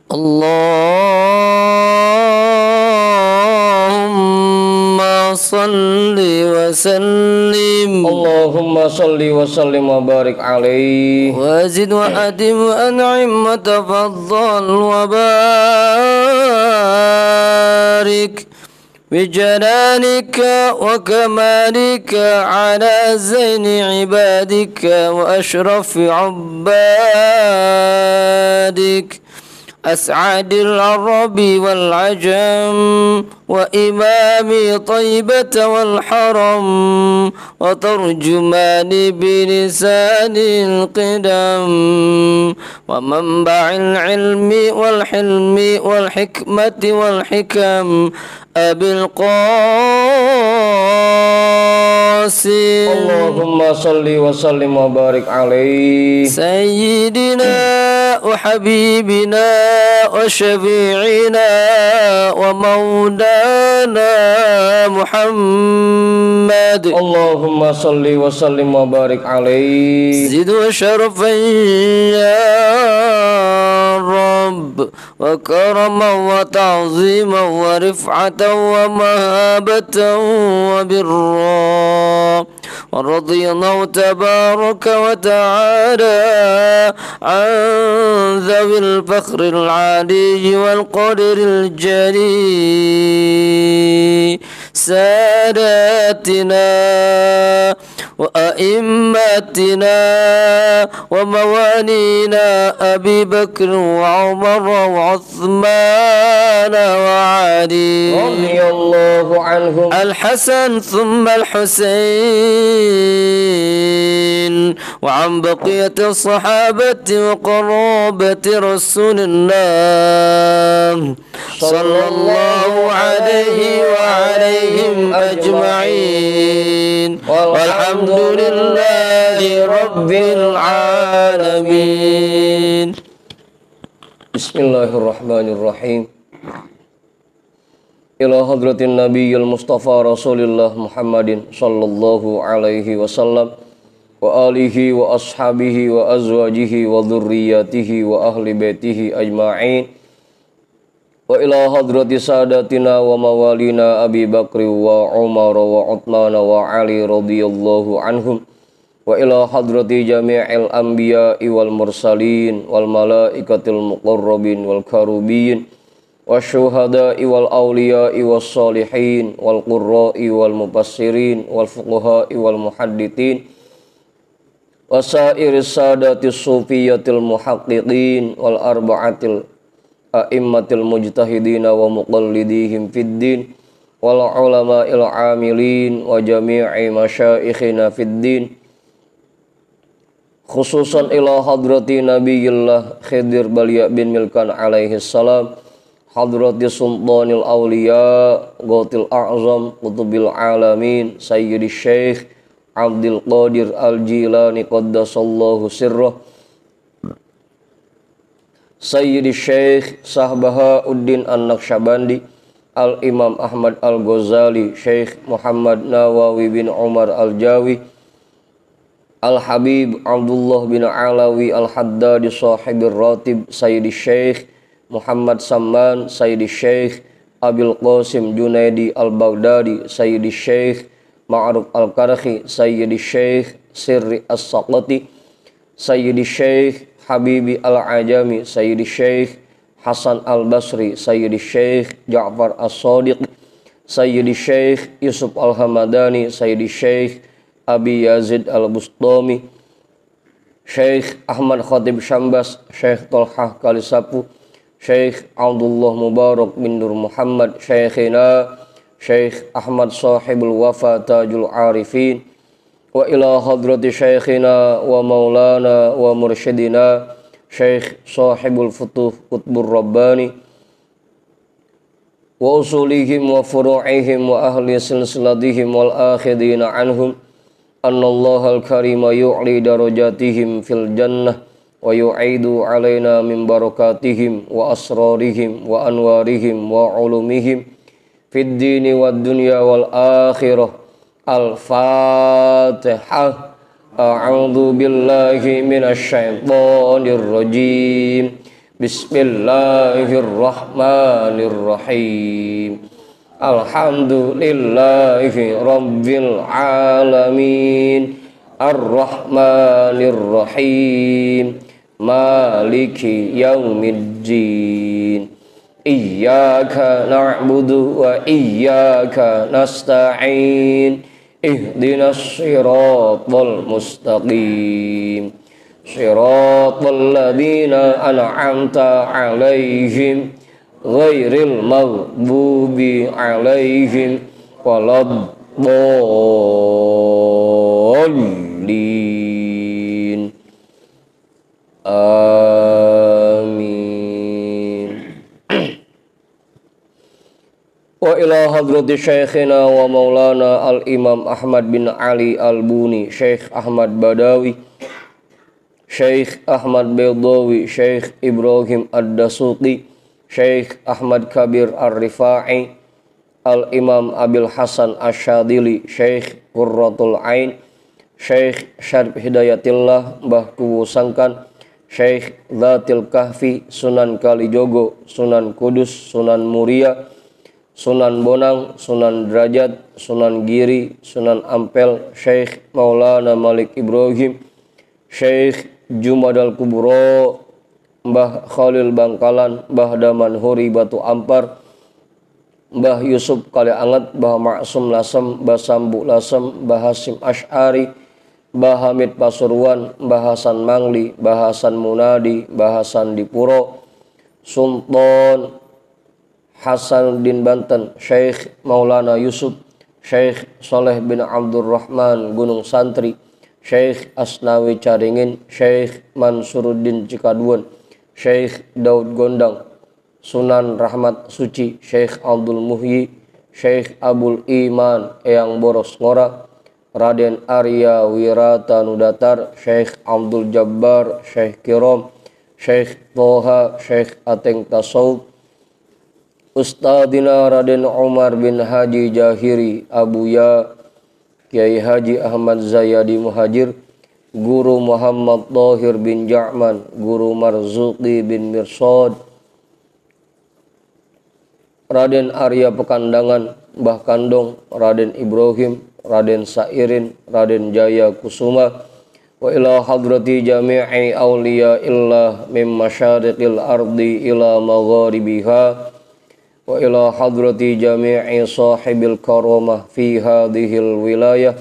Allahumma salli wa sallim Allahumma salli wa sallim wa barik alaihi wazid wa adim wa an'im wa tafaddal wa barik بجلالك وكمالك على زين عبادك وأشرف عبادك أسعد العرب والعجم وإمام طيبة والحرم وترجمان بلسان القدم ومنبع العلم والحلم والحكمة والحكم أبي القاسم اللهم صل وسلم وبارك عليه سيدنا وحبيبنا وشفيعنا ومولانا محمد اللهم صل وسلم وبارك عليه زد وشرفا يا رب وكرما وتعظيما ورفعة ومهابة وبرا ورضي الله تبارك وتعالى عن ذوي الفخر العالي والقدر الجليل ساداتنا وأئمتنا وموالينا أبي بكر وعمر وعثمان وعلي رضي الله عنهم الحسن ثم الحسين وعن بقية الصحابة وقرابة رسول الله صلى الله عليه وعليهم أجمعين والحمد لله رب العالمين. Bismillahirrahmanirrahim. Ila hadratin nabiyil mustafa rasulillah Muhammadin sallallahu alaihi wasallam wa alihi wa ashabihi wa azwajihi wa dhurriyyatihi wa ahli baitihi ajma'in wa ila hadrati sadatina wa mawalina Abi Bakri wa Umar wa Uthman wa Ali radhiyallahu anhum wa ila hadrati jami'il anbiya'i wal mursalin wal malaikatil muqarrabin wal karubin wasyuhada'i wal awliya'i was salihin wal qurra'i wal mufassirin wal fuqaha'i wal muhaddithin wasairis sadatis sufiyatil muhaqqiqin wal arba'atil a'immatil mujtahidina wa muqallidihim fid din wal ulama'il amilin wa jami'i masyaikhina fid din khususan ila hadrati nabiyillah Khidir Balya bin Milkan alaihi salam hadrati sultanil awliya ghatil a'zam qutubil alamin sayyidi syekh Abdul Qadir al-Jilani qaddasallahu sirrah sayyidi syekh Sahbahauddin an-Naqsyabandi al-Imam Ahmad al-Ghazali Syekh Muhammad Nawawi bin Umar al-Jawi Al-Habib Abdullah bin Alawi Al-Haddadi Sahibir Ratib Sayyidi Syekh Muhammad Samman Sayyidi Syekh Abil Qasim Junaidi Al-Baghdadi Sayyidi Syekh Ma'ruf Al-Karhi Sayyidi Syekh Sirri As-Saqati Sayyidi Syekh Habibi Al-Ajami Sayyidi Syekh Hasan Al-Basri Sayyidi Syekh Ja'far As-Sadiq Sayyidi Syekh Yusuf Al-Hamadani Sayyidi Syekh Abi Yazid Al-Bustami Syekh Ahmad Khatib Syambas Syekh Tolhah Kalisapu Syekh Abdullah Mubarak bin Nur Muhammad Syekhina Syekh Ahmad Sahibul Wafa Tajul Arifin wa ila hadrati Syekhina wa maulana wa mursyidina Syekh Sahibul Futuh Qutbur Rabbani wa usulihim wa furu'ihim wa ahli silsilatihim wal akhidina anhum annallahal karima yu'li darajatihim fil jannah wa yu'idu alaina min barakatihim wa asrarihim wa anwarihim wa ulumihim fid dini wad dunya wal akhirah. Al-Fatihah. A'udzu billahi minasy syaithanir rajim. Bismillahirrahmanirrahim. Alhamdulillahi rabbil alamin. Ar-Rahmanir-Rahim. Maliki yaumiddin. Iyyaka na'budu wa iyyaka nasta'in. Ihdinas siratal mustaqim. Siratal ladzina an'amta 'alaihim ghairil maghdubi 'alaihim waladdallin. Amin. Wa ila hadrati syekhina wa maulana al-imam Ahmad bin Ali al-Buni, Syekh Ahmad Badawi, Syekh Ahmad Baydawi, Syekh Ibrahim Ad-Dasuqi, Syekh Ahmad Kabir Ar-Rifa'i, Al-Imam Abil Hasan Asyadili, Syekh Qurratul Ain, Syekh Syarif Hidayatillah Mbah Kuwu Sangkan, Syekh Zatil Kahfi, Sunan Kalijogo, Sunan Kudus, Sunan Muria, Sunan Bonang, Sunan Derajat, Sunan Giri, Sunan Ampel, Syekh Maulana Malik Ibrahim, Syekh Jumadal Kubro, Mbah Khalil Bangkalan, Mbah Daman Huri Batu Ampar, Mbah Yusuf Kali Anget, Mbah Maksum Lasem, Mbah Sambu Lasem, Mbah Hasim Asy'ari, Mbah Hamid Pasuruan, Mbah Hasan Mangli, Mbah Hasan Munadi, Mbah Hasan Dipuro, Sultan Hasanuddin Banten, Syekh Maulana Yusuf, Syekh Soleh bin Abdurrahman Gunung Santri, Syekh Asnawi Caringin, Syekh Mansuruddin Cikaduan, Syekh Daud Gondang, Sunan Rahmat Suci, Syekh Abdul Muhyi, Syekh Abul Iman Eyang Boros Ngora, Raden Arya Wiratanudatar, Syekh Abdul Jabbar, Syekh Kirom, Syekh Toha, Syekh Ateng Tasawuf, Ustadina Raden Umar bin Haji Jahiri Abuya, Kiai Haji Ahmad Zayadi Muhajir, Guru Muhammad Thohir bin Ja'man, Guru Marzuki bin Mirsad, Raden Arya Pekandangan, Mbah Kandong, Raden Ibrahim, Raden Sairin, Raden Jaya Kusuma, wa ila hadrati jami'i awliya illah min masyariqil ardi ila magharibiha, wa ila hadrati jami'i sahibil karamah fi hadhil wilayah,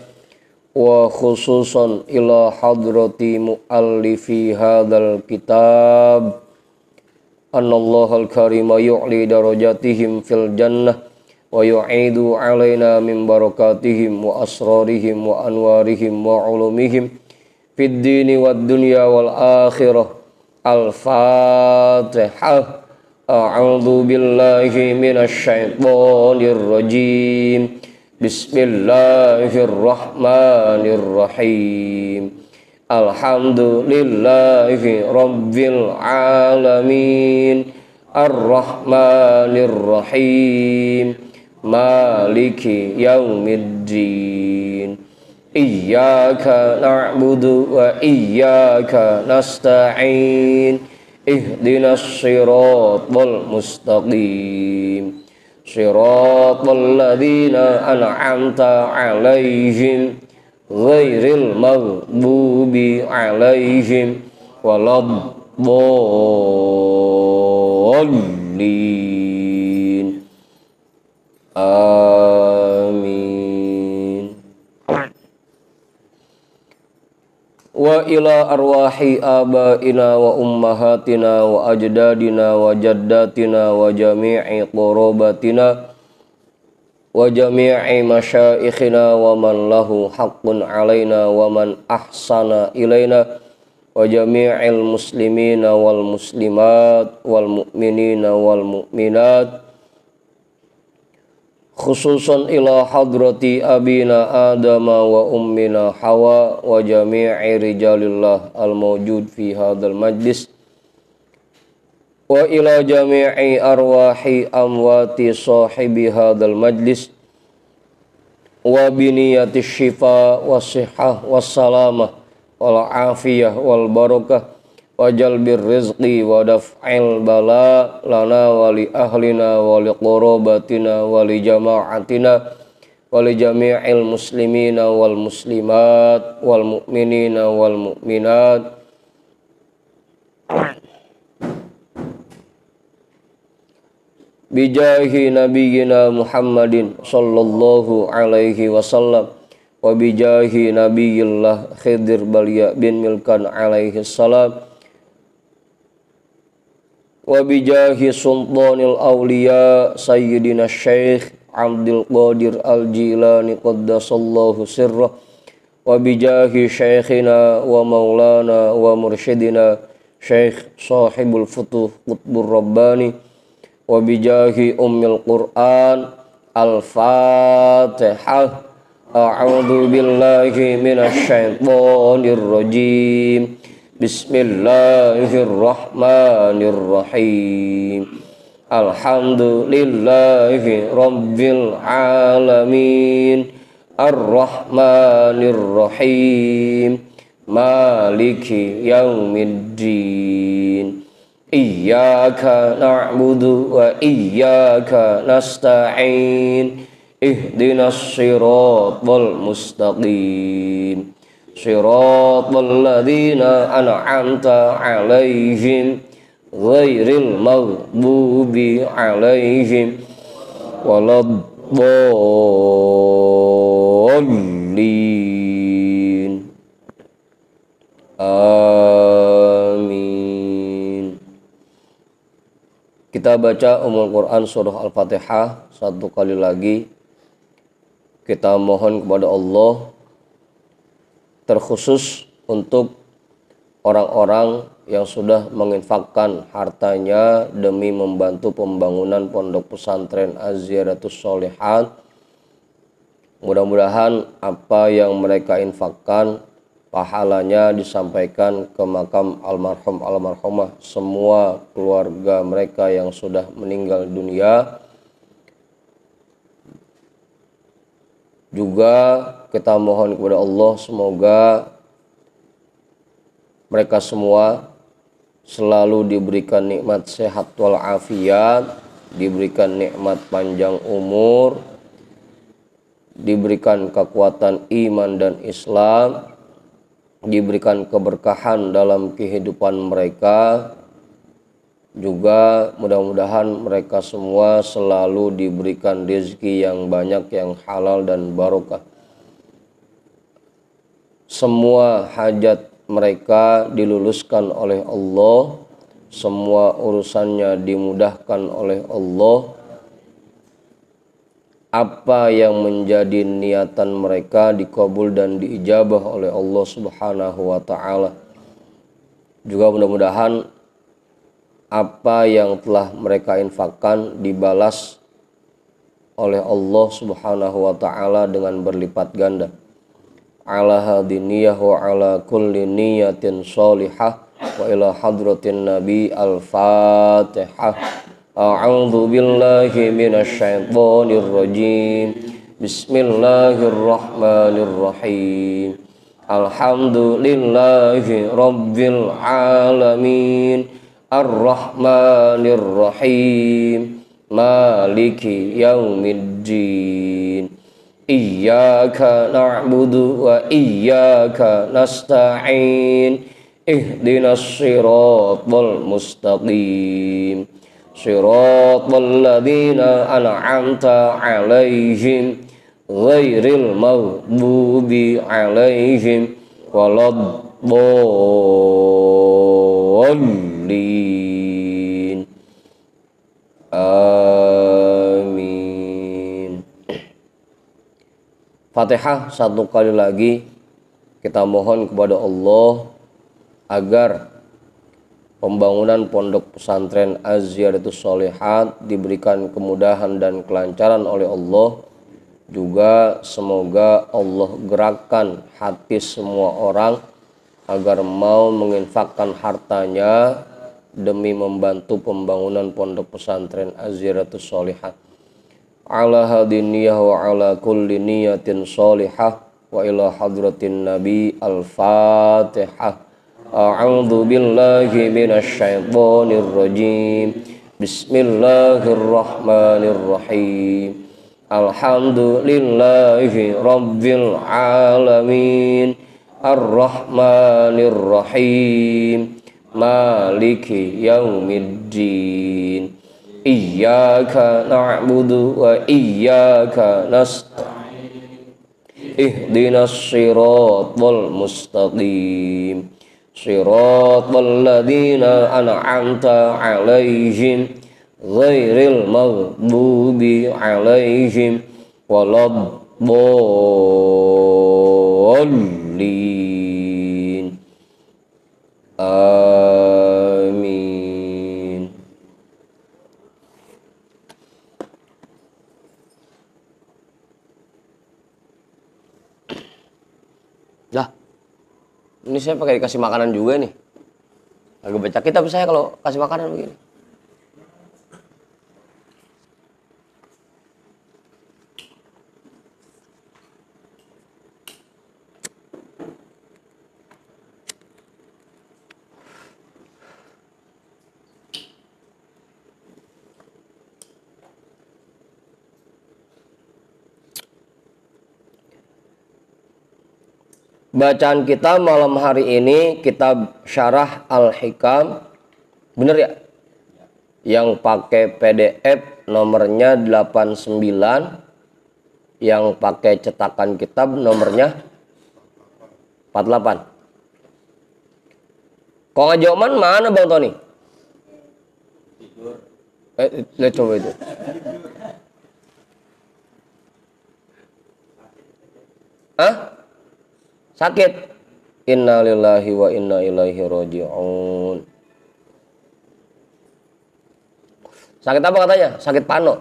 wa khususan ila hadrati muallifi hadzal kitab, annallahal karima yu'li darajatihim fil jannah wa yu'idu alaina min barakatihim wa asrarihim wa anwarihim wa ulumihim fid dini wad dunya wal akhirah. Al-Fatihah. A'udzu billahi minasy syaithanir rajim. Bismillahirrahmanirrahim. Alhamdulillahi rabbil alamin. Ar-Rahmanir-Rahim. Maliki yaumiddin. Iyyaka na'budu wa iyyaka nasta'in. Ihdinas siratal mustaqim. Siratal ladzina an'amta 'alaihim ghairil maghdubi 'alaihim waladdallin. Amin. Wa ila arwahi abaina wa ummahatina wa ajdadina wa jaddatina wa jami'i qurabatina wa jami'i masyaikhina wa man lahu haqqun alaina wa man ahsana ilaina wa jami'il muslimina wal muslimat wal mu'minina wal mu'minat, khususan ila hadrati abina Adama wa ummina Hawa wa jami'i rijalillah al-mawjud fi hadzal majlis, wa ila jami'i arwahi amwati sahibi hadzal majlis wa biniyati syifa wa sihhah wa salamah wal afiyah wal barakah wa jalbir rizqi wa daf'il bala lana wa li ahlina wa li qurabatina wa li jama'atina wa li jami'il muslimina wal muslimat wal mu'minina wal mu'minat bijahi nabiyyina Muhammadin sallallahu alaihi wasallam wa bijahi nabiyillah Khidir Balya bin Milkan alaihi salam wa bijahi sultanil awliya sayyidina Syekh Abdul Qadir Al-Jilani qaddasallahu sirrah wa bijahi syekhina wa maulana wa mursyidina Syekh sahibul futuh qutbur rabbani wa bijahi ummil Qur'an Al-Fatihah. A'udzu billahi minasy syaithanir rajim. Bismillahirrahmanirrahim. Alhamdulillahi rabbil alamin. Ar-Rahmanir Rahim. Maliki yaumiddin. Iyyaka na'budu wa iyyaka nasta'in. Ihdinas siratal mustaqim. Siratal ladzina an'amta 'alaihim ghairil maghdubi 'alaihim waladdallin. Amin. Kita baca Ummul Quran surah Al-Fatihah satu kali lagi. Kita mohon kepada Allah terkhusus untuk orang-orang yang sudah menginfakkan hartanya demi membantu pembangunan pondok pesantren Az-Ziyaratus Sholihat. Mudah-mudahan apa yang mereka infakkan pahalanya disampaikan ke makam almarhum almarhumah semua keluarga mereka yang sudah meninggal dunia. Juga kita mohon kepada Allah semoga mereka semua selalu diberikan nikmat sehat wal afiat, diberikan nikmat panjang umur, diberikan kekuatan iman dan Islam, diberikan keberkahan dalam kehidupan mereka. Juga mudah-mudahan mereka semua selalu diberikan rezeki yang banyak, yang halal dan barokah. Semua hajat mereka diluluskan oleh Allah, semua urusannya dimudahkan oleh Allah. Apa yang menjadi niatan mereka dikabul dan diijabah oleh Allah Subhanahu wa taala. Juga mudah-mudahan apa yang telah mereka infakkan dibalas oleh Allah Subhanahu wa taala dengan berlipat ganda. Ala hadiniyah wa ala kulli niyatin sholihah wa ila hadratin nabi al-fatihah. A'udzu billahi minasy syaithanir rajim. Bismillahirrahmanirrahim. Alhamdulillahi rabbil alamin. Ar-Rahmanir Rahim. Maliki yaumiddin. Iyyaka na'budu wa iyyaka nasta'in. Ihdinas siratal mustaqim. Siratal ladzina an'amta 'alaihim ghairil maghdubi 'alaihim waladdallin. Amin. Fatihah satu kali lagi. Kita mohon kepada Allah agar pembangunan pondok pesantren Az-Ziyaratus Sholihat diberikan kemudahan dan kelancaran oleh Allah. Juga semoga Allah gerakkan hati semua orang agar mau menginfakkan hartanya demi membantu pembangunan pondok pesantren Az-Ziyaratus Sholihat. Ala hadiniyah wa ala kulli niyatin sholihah wa ila hadratin nabi al-fatihah. A'udzu billahi minasyaitonir rajim. Bismillahirrahmanirrahim. Alhamdulillahi rabbil alamin. Ar-Rahmanir Rahim. Maliki yaumiddin. Iyyaka na'budu wa iyyaka nasta'in. Ihdinas siratal mustaqim. Siratal ladzina an'amta 'alaihim ghairil maghdubi 'alaihim waladdallin. Amin. Lah, ini saya pakai dikasih makanan juga nih. Agak baca kitab saya kalau kasih makanan begini. Bacaan kita malam hari ini kitab Syarah Al-Hikam, bener ya? Yang pakai PDF nomornya 89, yang pakai cetakan kitab nomornya 48. Kong Ajoman mana Bang Tony? Lihat coba itu. Hah? Sakit. Innalillahi wa inna ilaihi raji'un. Sakit apa katanya? Sakit pano.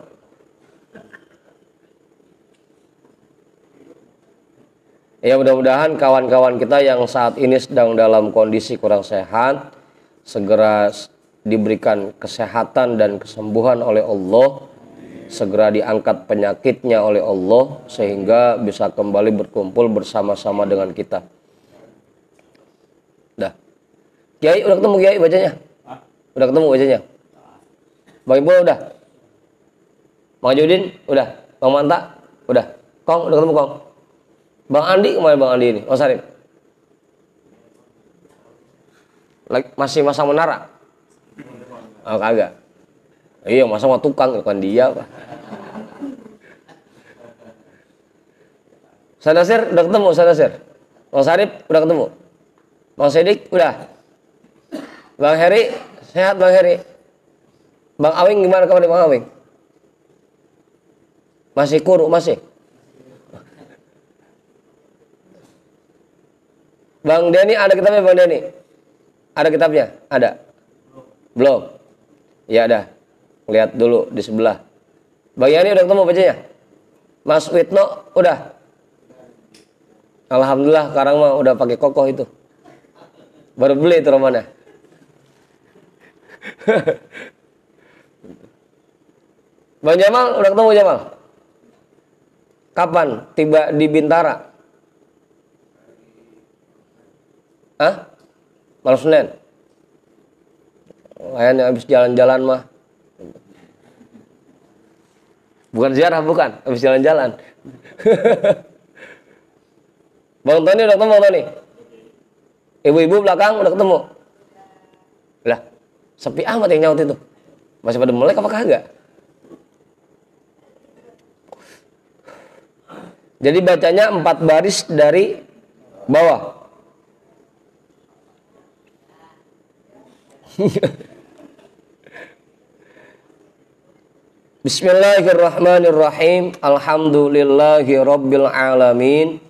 Ya mudah-mudahan kawan-kawan kita yang saat ini sedang dalam kondisi kurang sehat segera diberikan kesehatan dan kesembuhan oleh Allah, segera diangkat penyakitnya oleh Allah sehingga bisa kembali berkumpul bersama-sama dengan kita. Dah. Kiai udah ketemu Kiai bacanya? Udah ketemu bacanya? Bang Ibu udah? Bang Judin udah? Bang Manta udah? Kong udah ketemu Kong? Bang Andi kemana Bang Andi ini? Oh Sarip. Masih masang menara? Oh kagak. Iya, masa mau tukang bukan dia, Pak. Sadasir udah ketemu, Sadasir. Bang Sarip udah ketemu. Bang Sedik udah. Bang Heri sehat Bang Heri. Bang Awing gimana kabar Bang Awing? Masih kuruk masih. Bang Denny ada kitabnya Bang Denny? Ada kitabnya? Ada? Belum? Ya ada. Lihat dulu di sebelah. Bang Yani udah ketemu bacanya? Mas Witno udah? Alhamdulillah sekarang mah udah pakai kokoh itu. Baru beli itu romannya. Bang Jamal udah ketemu Jamal? Kapan tiba di Bintara? Hah? Malam Senin? Kayaknya habis jalan-jalan mah. Bukan ziarah, bukan. Habis jalan-jalan. Bang Tony udah ketemu Bang Tony? Ibu-ibu belakang udah ketemu? Lah, sepi amat yang nyaut itu. Masih pada melek apa kagak? Jadi bacanya 4 baris dari bawah. Bismillahirrahmanirrahim. Alhamdulillahi rabbil alamin.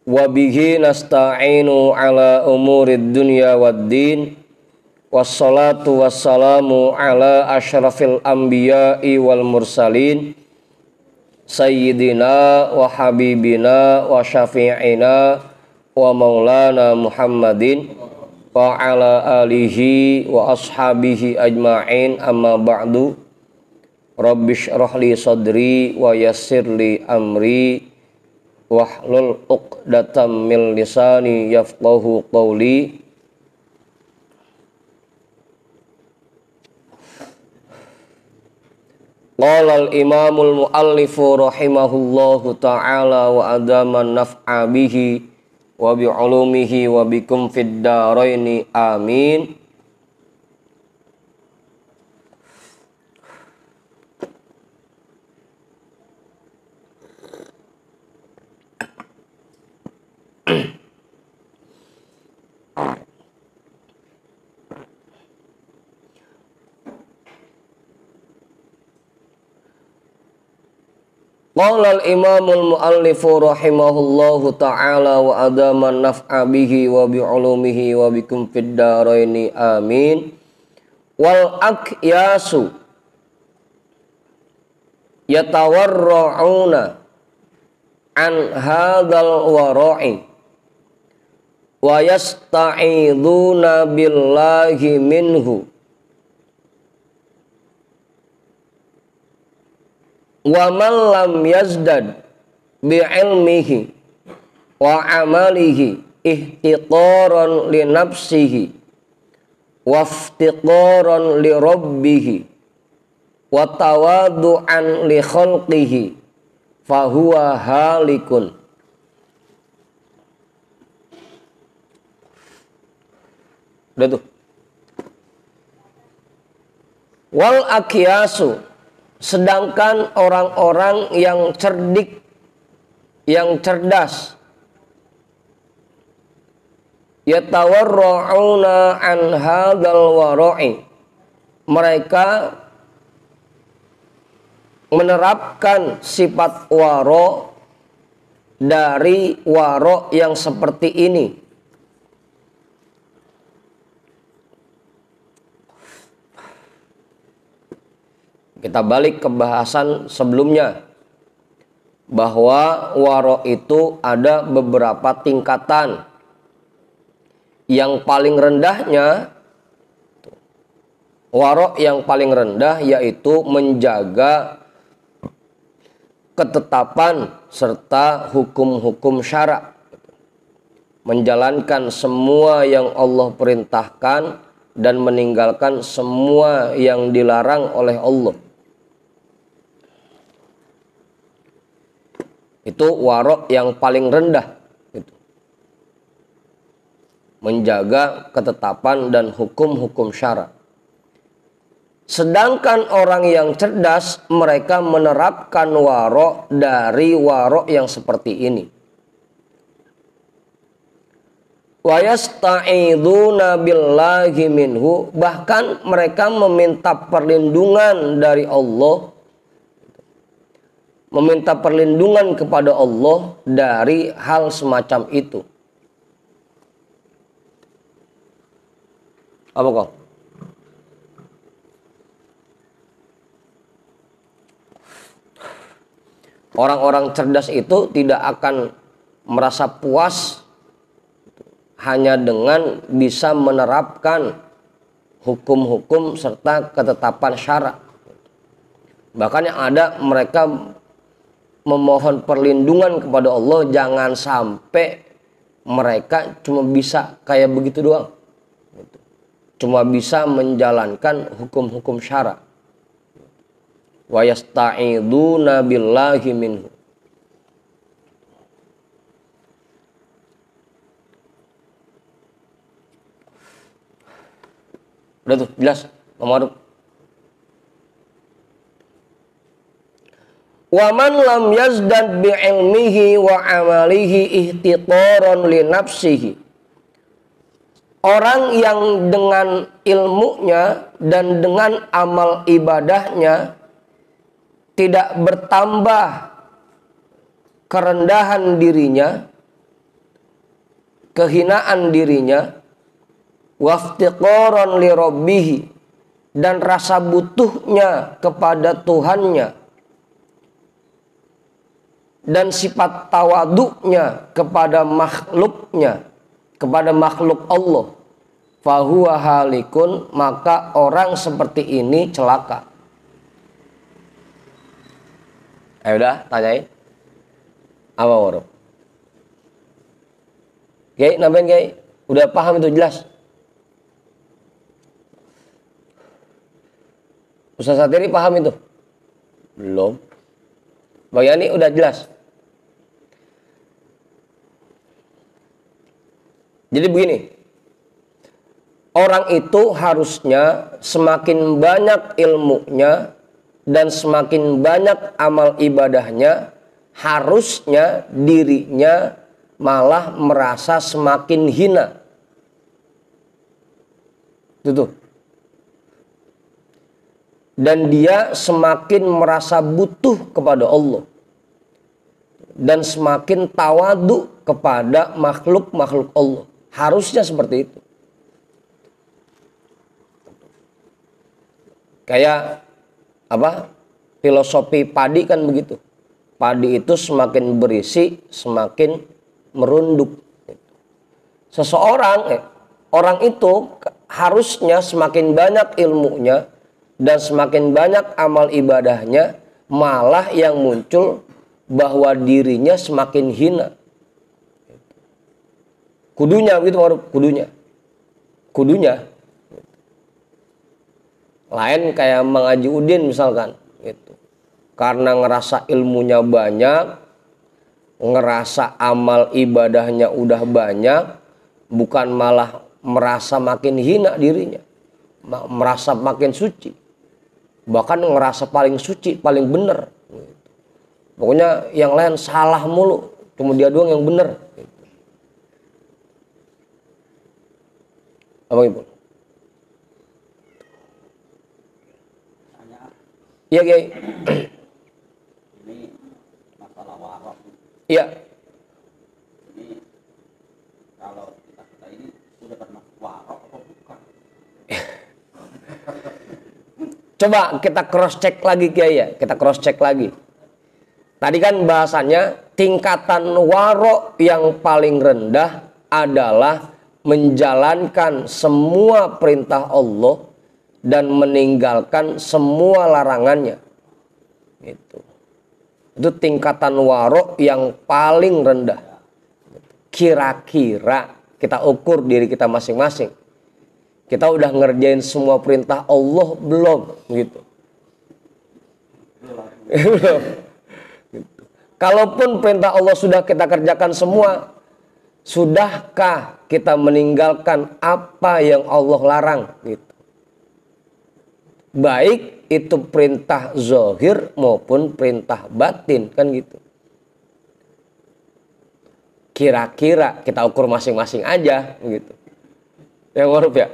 Wabihi nasta'inu ala umurid dunya waddin. Wassalatu wassalamu ala ashrafil anbiya'i wal mursalin. Sayyidina wa habibina wa syafi'ina wa maulana Muhammadin wa ala alihi wa ashabihi ajma'in, amma ba'du. Rabbish rohli sadri wa yassirli amri wahlul uqdatam min lisani yafqahu qawli. Qala al-imamul muallifu rahimahullahu ta'ala wa adama naf'a bihi wa bi ulumihi wa bikum fid daraini amin. Qala al-imamul muallifu rahimahullahu ta'ala wa adama naf'a bihi wa bi ulumihi wa bikum fid daraini amin. Wal aqyasu yatawarra'una an hadzal wara'i wa yasta'iduna billahi minhu wa man lam yazdad bi'ilmihi wa amalihi ihtiqaran li nafsihi wa iftiqaran li rabbihi wa tawadu'an li khalqihi fahuwa halikun. Udah tuh. Wal aqyasu, sedangkan orang-orang yang cerdik, yang cerdas, yatawarra'una an hadzal wara'i, mereka menerapkan sifat waro dari waro yang seperti ini. Kita balik ke bahasan sebelumnya, bahwa waro itu ada beberapa tingkatan. Yang paling rendahnya, waro yang paling rendah yaitu menjaga ketetapan serta hukum-hukum syara, menjalankan semua yang Allah perintahkan dan meninggalkan semua yang dilarang oleh Allah. Itu waro yang paling rendah, itu menjaga ketetapan dan hukum-hukum syara. Sedangkan orang yang cerdas, mereka menerapkan waro dari waro yang seperti ini. Wa yasta'iduna billahi minhu, bahkan mereka meminta perlindungan dari Allah, meminta perlindungan kepada Allah dari hal semacam itu. Apa kau? Orang-orang cerdas itu tidak akan merasa puas hanya dengan bisa menerapkan hukum-hukum serta ketetapan syara. Bahkan yang ada, mereka memohon perlindungan kepada Allah jangan sampai mereka cuma bisa kayak begitu doang, cuma bisa menjalankan hukum-hukum syara. Wa yasta'iduna billahi minhu. Udah tuh jelas nomor. Wa man lam yazdad bi ilmihi wa amalihi ihtiqaran li nafsihi. Orang yang dengan ilmunya dan dengan amal ibadahnya tidak bertambah kerendahan dirinya, kehinaan dirinya, waftiqaran li rabbihi, dan rasa butuhnya kepada Tuhannya, dan sifat tawaduknya kepada makhluknya, kepada makhluk Allah, fahuwa halikun, maka orang seperti ini celaka. Udah tanyain apa warung? Oke, nambahin Kiai, udah paham itu jelas? Ustaz Satiri paham itu? Belum. Bang Yani udah jelas. Jadi begini, orang itu harusnya semakin banyak ilmunya dan semakin banyak amal ibadahnya, harusnya dirinya malah merasa semakin hina. Itu. Dan dia semakin merasa butuh kepada Allah. Dan semakin tawadu kepada makhluk-makhluk Allah. Harusnya seperti itu. Kayak apa? Filosofi padi kan begitu. Padi itu semakin berisi, semakin merunduk. Seseorang, orang itu harusnya semakin banyak ilmunya dan semakin banyak amal ibadahnya, malah yang muncul bahwa dirinya semakin hina. Kudunya begitu, kudunya. Lain kayak Mang Haji Udin misalkan, gitu. Karena ngerasa ilmunya banyak, ngerasa amal ibadahnya udah banyak, bukan malah merasa makin hina dirinya, merasa makin suci, bahkan ngerasa paling suci, paling benar. Pokoknya yang lain salah mulu, cuma dia doang yang benar. Apa Ibu? Iya, Kiai. Ini masalah warok. Iya. Ini kalau kita ini udah pernah warok atau bukan? Coba kita cross check lagi Kiai ya, kita cross check lagi. Tadi kan bahasannya tingkatan warok yang paling rendah adalah menjalankan semua perintah Allah dan meninggalkan semua larangannya. Itu tingkatan warok yang paling rendah. Kira-kira kita ukur diri kita masing-masing. Kita udah ngerjain semua perintah Allah belum? Gitu. Belum. Gitu. Kalaupun perintah Allah sudah kita kerjakan semua, sudahkah kita meninggalkan apa yang Allah larang? Gitu. Baik itu perintah zahir maupun perintah batin, kan gitu. Kira-kira kita ukur masing-masing aja, gitu. Yang waruf ya.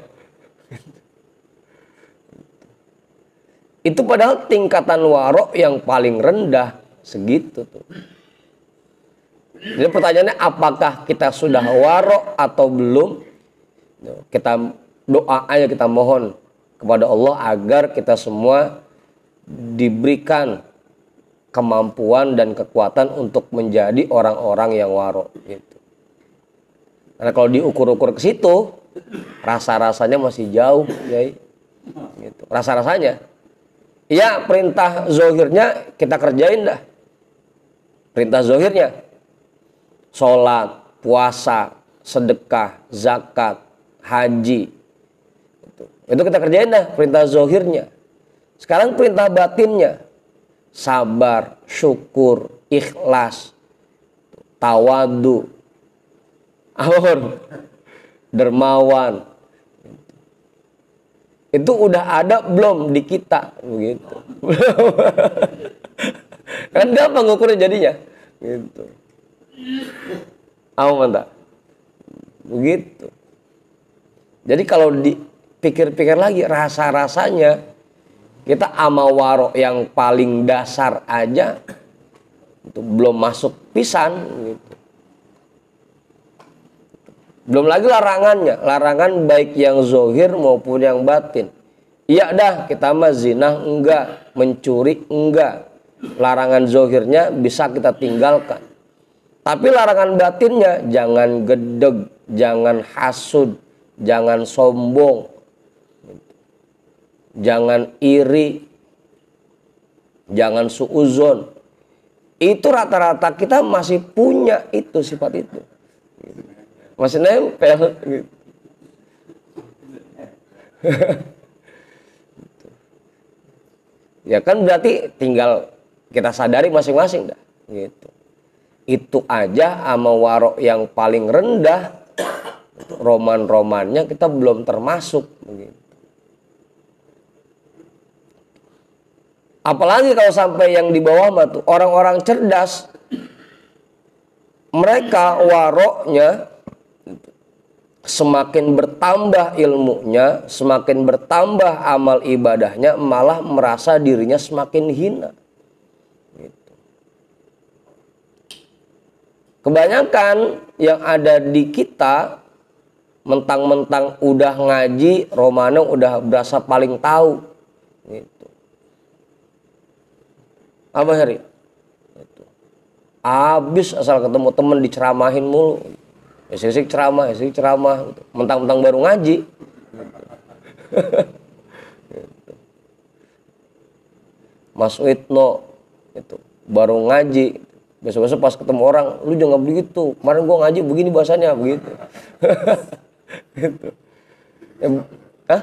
Itu padahal tingkatan warok yang paling rendah segitu tuh. Jadi pertanyaannya, apakah kita sudah warok atau belum? Kita doa aja, kita mohon kepada Allah agar kita semua diberikan kemampuan dan kekuatan untuk menjadi orang-orang yang warok gitu. Karena kalau diukur-ukur ke situ, rasa-rasanya masih jauh, ya. Gitu. Rasa-rasanya. Ya, perintah zahirnya kita kerjain dah. Perintah zahirnya. Sholat, puasa, sedekah, zakat, haji. Itu kita kerjain dah perintah zahirnya. Sekarang perintah batinnya. Sabar, syukur, ikhlas, tawadu, amor, dermawan. Itu udah ada belum di kita? Begitu. Kan gampang ngukurnya jadinya. Gitu. Mantap. Begitu. Jadi kalau dipikir-pikir lagi, rasa-rasanya kita amal warok yang paling dasar aja itu belum masuk pisan gitu. Belum lagi larangannya, larangan baik yang zahir maupun yang batin. Iya dah, kita mah zina enggak, mencuri enggak. Larangan zahirnya bisa kita tinggalkan. Tapi larangan batinnya, jangan gedeg, jangan hasud, jangan sombong, jangan iri, jangan suuzon. Itu rata-rata kita masih punya itu, sifat itu. Masih nempel gitu. Ya kan berarti tinggal Kita sadari masing-masing dah. Gitu. Itu aja sama warok yang paling rendah, roman-romannya kita belum termasuk. Begitu. Apalagi kalau sampai yang di bawah mah tuh orang-orang cerdas, mereka waroknya semakin bertambah ilmunya, semakin bertambah amal ibadahnya, malah merasa dirinya semakin hina. Gitu. Kebanyakan yang ada di kita mentang-mentang udah ngaji, Romano udah berasa paling tahu. Gitu. Apa Heri? Gitu. Abis asal ketemu temen diceramahin mulu. Esik ceramah, gitu. Mentang-mentang baru ngaji. Gitu. Mas Witno itu baru ngaji. Besok-besok pas ketemu orang, lu jangan begitu. Kemarin gua ngaji begini bahasanya, begitu. Gitu. Hah?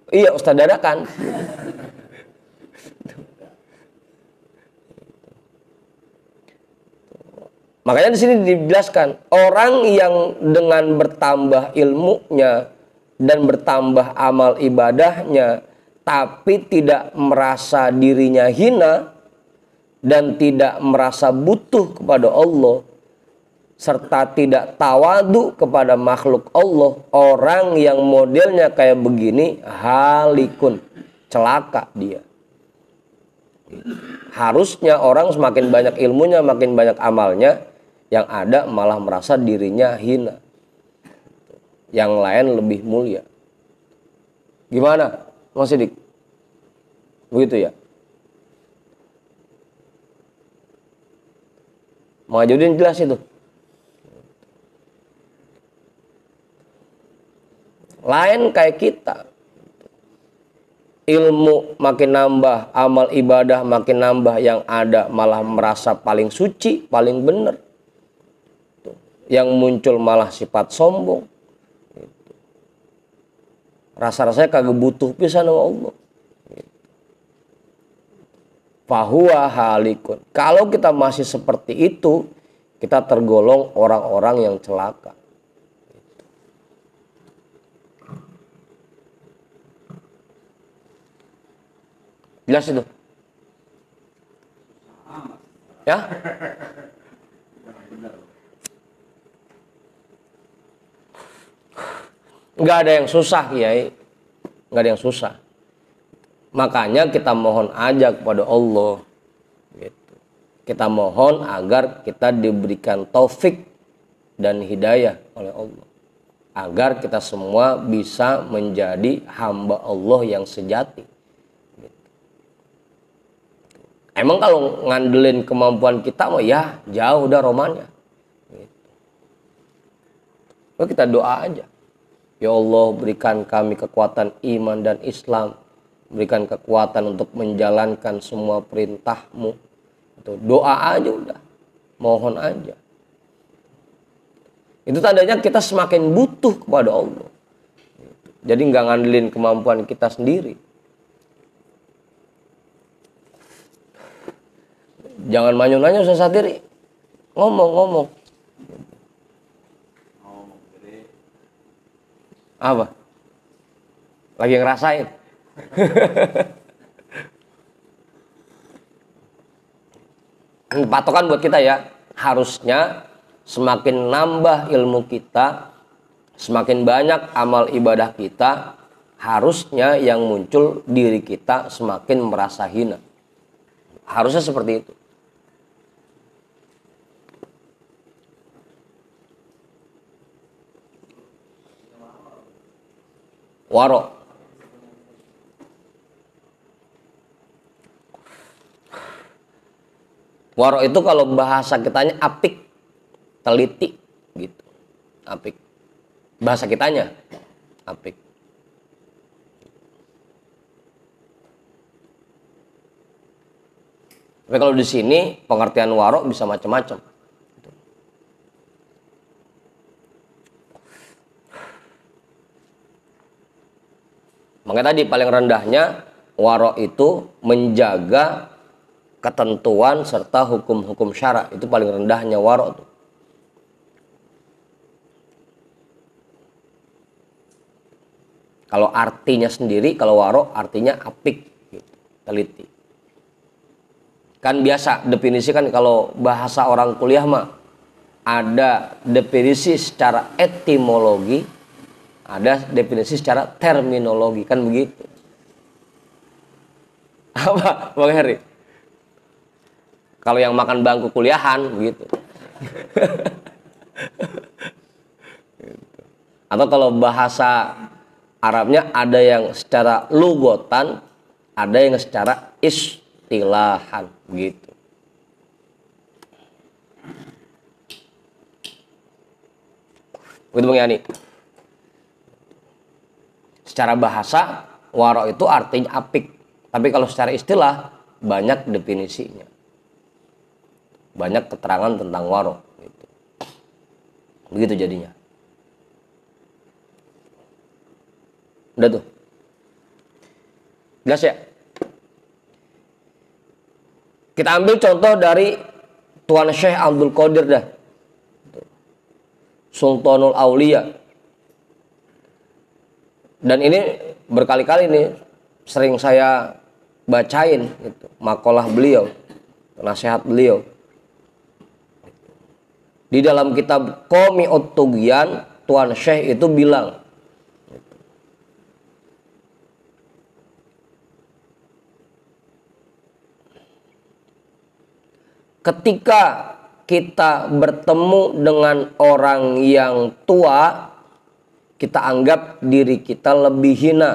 Iya, Ustaz dadakan. Makanya di sini dijelaskan, orang yang dengan bertambah ilmunya dan bertambah amal ibadahnya, tapi tidak merasa dirinya hina dan tidak merasa butuh kepada Allah, serta tidak tawadu kepada makhluk Allah, orang yang modelnya kayak begini halikun, celaka dia. Harusnya orang semakin banyak ilmunya, makin banyak amalnya, yang ada malah merasa dirinya hina, yang lain lebih mulia. Gimana Mas Sidik? Begitu ya? Ma'ajudin jelas itu. Lain kayak kita. Ilmu makin nambah, amal ibadah makin nambah, yang ada malah merasa paling suci, paling benar. Yang muncul malah sifat sombong. Rasa-rasanya kagak butuh pisan sama Allah. Fahuwa halikun. Kalau kita masih seperti itu, kita tergolong orang-orang yang celaka. Jelas itu? Ya? Nggak ada yang susah, Kiai. Nggak ada yang susah. Makanya kita mohon aja kepada Allah. Gitu. Kita mohon agar kita diberikan taufik dan hidayah oleh Allah. Agar kita semua bisa menjadi hamba Allah yang sejati. Gitu. Emang kalau ngandelin kemampuan kita mah ya jauh dah romannya. Gitu. Nah, kita doa aja. Ya Allah, berikan kami kekuatan iman dan Islam. Berikan kekuatan untuk menjalankan semua perintah-Mu. Itu doa aja udah. Mohon aja. Itu tandanya kita semakin butuh kepada Allah. Jadi nggak ngandelin kemampuan kita sendiri. Jangan manyun-manyun usah sendiri. Ngomong. Apa? Lagi ngerasain. Patokan buat kita ya. Harusnya semakin nambah ilmu kita, semakin banyak amal ibadah kita, harusnya yang muncul diri kita semakin merasa hina. Harusnya seperti itu. Waro. Waro itu kalau bahasa kitanya apik, teliti gitu. Apik. Bahasa kitanya apik. Tapi kalau di sini pengertian waro bisa macam-macam. Makanya tadi paling rendahnya waro itu menjaga ketentuan serta hukum-hukum syara. Itu paling rendahnya waro tuh. Kalau artinya sendiri, kalau waro artinya apik, gitu, teliti. Kan biasa definisi kan kalau bahasa orang kuliah mah ada definisi secara etimologi, ada definisi secara terminologi, kan begitu. Apa, Bang Heri? Kalau yang makan bangku kuliahan begitu. Atau kalau bahasa Arabnya ada yang secara lugotan, ada yang secara istilahan gitu. Begitu Bang Yani. Secara bahasa waro itu artinya apik, tapi kalau secara istilah banyak definisinya. Banyak keterangan tentang waro gitu. Begitu jadinya. Udah tuh. Jelas ya? Kita ambil contoh dari Tuan Syekh Abdul Qadir dah. Sultanul Aulia. Dan ini berkali-kali nih sering saya bacain gitu, makalah beliau, nasihat beliau. Di dalam kitab Qomi'ut Tughyan, Tuan Syekh itu bilang, ketika kita bertemu dengan orang yang tua, kita anggap diri kita lebih hina.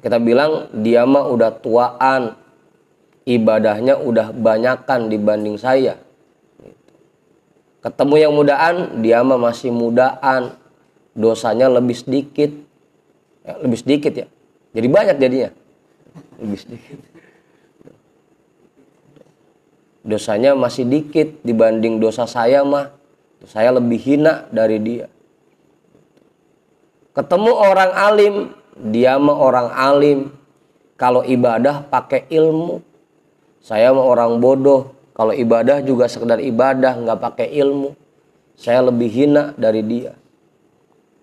Kita bilang dia mah udah tuaan, ibadahnya udah banyakan dibanding saya. Ketemu yang mudaan, dia mah masih mudaan, dosanya lebih sedikit. Ya, lebih sedikit ya. Jadi banyak jadinya. Lebih sedikit. Dosanya masih dikit dibanding dosa saya mah. Saya lebih hina dari dia. Ketemu orang alim, dia mah orang alim. Kalau ibadah pakai ilmu. Saya mah orang bodoh. Kalau ibadah juga sekedar ibadah, nggak pakai ilmu. Saya lebih hina dari dia.